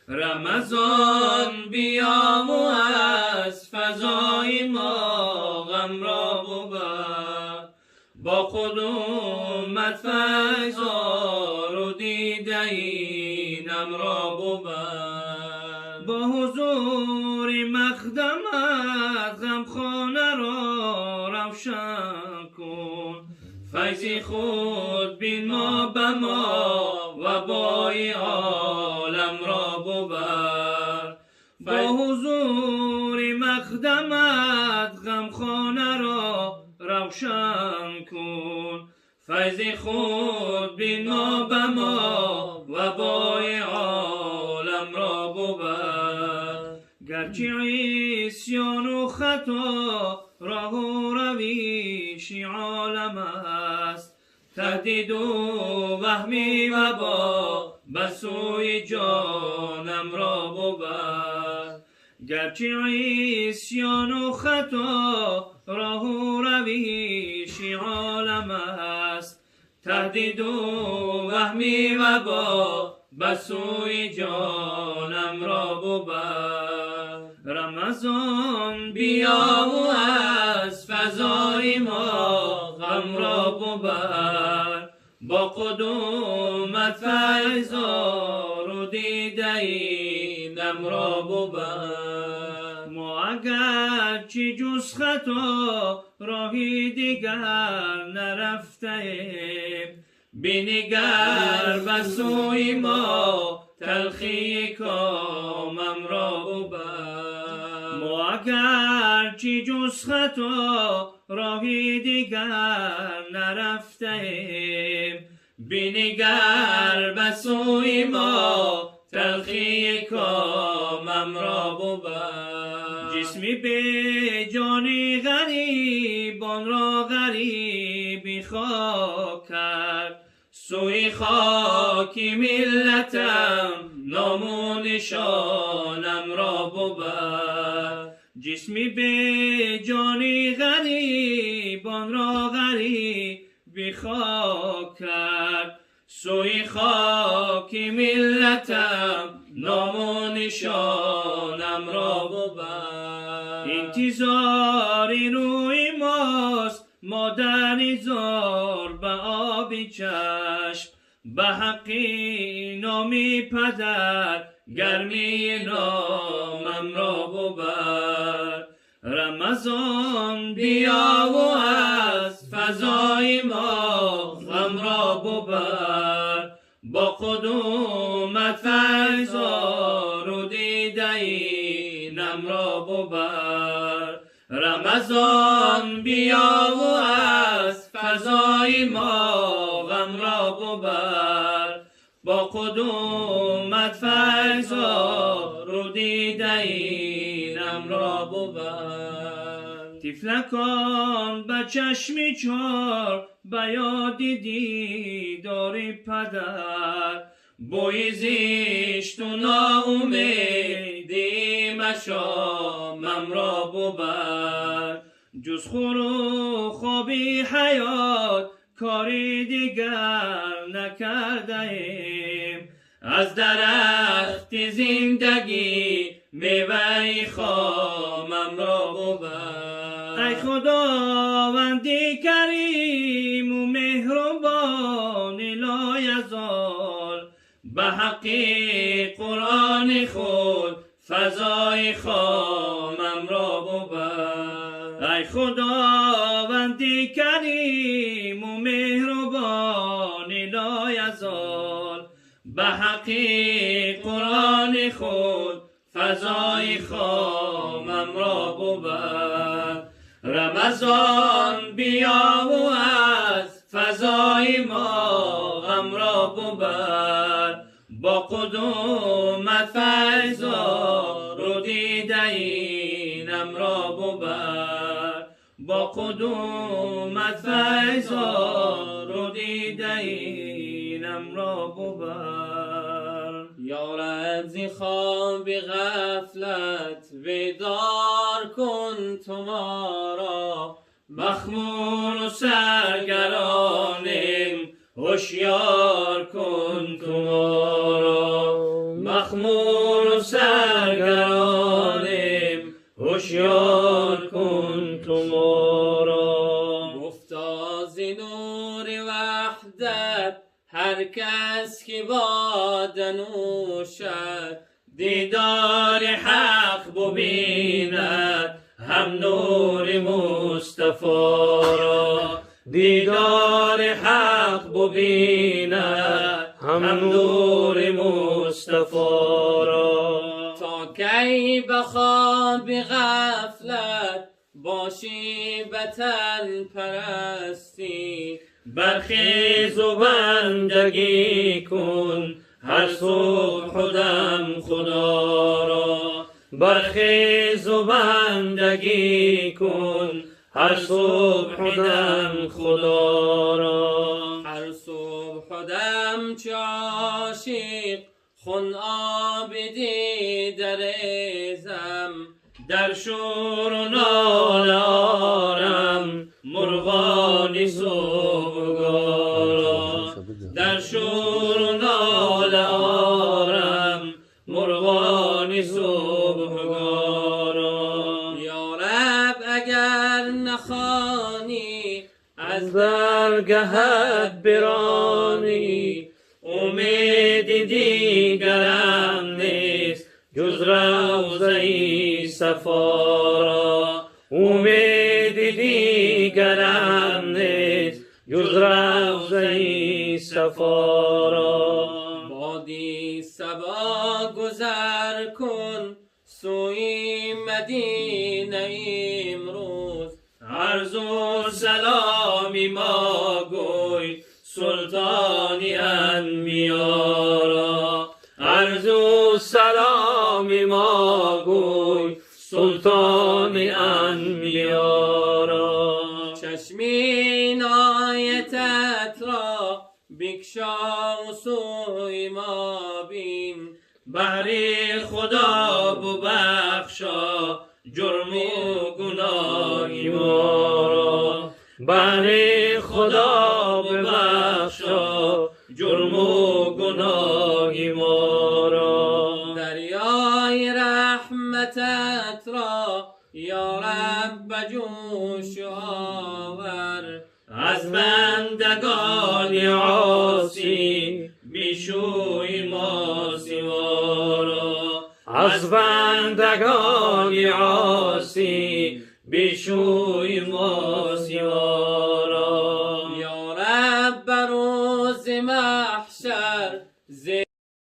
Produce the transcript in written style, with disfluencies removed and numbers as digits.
رمضان بیا و از فضای ما غم را ببر، با خود اومد فیضار و دیده اینم را ببر. با حضور مقدمت غمخانه را روشن کن، فیضی خود بین ما به ما و بای عالم را ببر. با حضور مقدمت غمخانه را روشن کن، فیض خود بین ما به ما و بای عالم را ببر. گرچه عصیان و خطا راه و رویش عالم است، تهدید و وهمی و با به سوی جانم را ببر. گرچه عصیان و خطا راه و رویش عالم است، تهدید و وهمی و با به سوی جانم را ببر. رمضان بیا و از فضای ما غم را ببر، با قدومت فیضار و دیده اینم را ببر. ما اگر چی جز خطا راهی دیگر نرفتیم، بینگر به سوی ما تلخی کامم را ببر. ما اگر چی جز خطا راهی دیگر نرفتیم، بینگر به سوی ما تلخی کامم را ببر. جسمی به جانی غریبان را غریبی خاک کرد، سوی خاکی ملتم نام و نشانم را ببر. جسمی به جانی غریبان را غریبی خاک کرد، سوی خاکی ملتم نام و نشانم را ببر. انتظار روی ماست ما در نظار به آب چشم، به حقی نامی پدر گرمی نامم را ببر. رمضان بیا و از فضای ما غم را ببر، با قدومت فیضار و دیده اینم را ببر. رمضان بیا و از فضای ما غم را ببر، با قدومت فیضار و دیده اینم را ببر. طفلکان به چشمی چار به یاد دیدار پدر، بوی زشت و ناامیدی مشامم را ببر. جز خور و خوابی حیات کاری دیگر نکرده ایم، از درخت زندگی میوه خامم را ببر. ای خداوندی کریم و مهربان لایزال، به حق قرآن خود فضای خامم را ببر. ای خداوندی کریم و مهربان لایزال، به حق قرآن خود فضای خامم را ببر. رمضان بیا و از فضای ما غم را ببر، با قدومت فیضار و دیده اینم را ببر. با قدومت فیضار و دیده اینم را ببر. یا رب ز خواب غفلت بیدار کن تو ما را، مخمور و سرگرانیم هوشیار کن تو ما را. مخمور هوشیار کن تو ما را. گفتا ز نور وحدت هر کس که باده نوشد، دیدار حق ببیند هم نور مصطفی را. دیدار حق ببیند هم نور مصطفی را. تا کی به خواب غفلت باشی به تن پرستی، برخیز و بندگی کن هر صبح و دم خدا را. برخیز و بندگی کن هر صبح و دم خدا را. هر صبح و دم چه عاشق خون آبدی دریزم، در شور و ناله آرم مرغان صبحگاه. در شور و ناله آرم مرغان صبحگاه. یا رب اگر نخوانی از درگهت برانی، امید دیگرم نیست جز روضه صفا را. امید دیگرم نیست جز روضه صفا را. بادی صبا گذر کن سوی مدینه امروز، عرض و سلامی ما گوی سلطانی انبیا را. عرض و سلامی ما گوی سلطانی انبیا را. چشمی نایتت را بکشا و سوی ما بین، بهری خدا ببخشا جرم و گناهی ما را. بهری خدا ببخشا جرم و گناهی ما را. دریای رحمتت را یا رب به جوش آور، از بندگان عاصی بیشوی ما سوا را. از بندگان عاصی بیشوی ما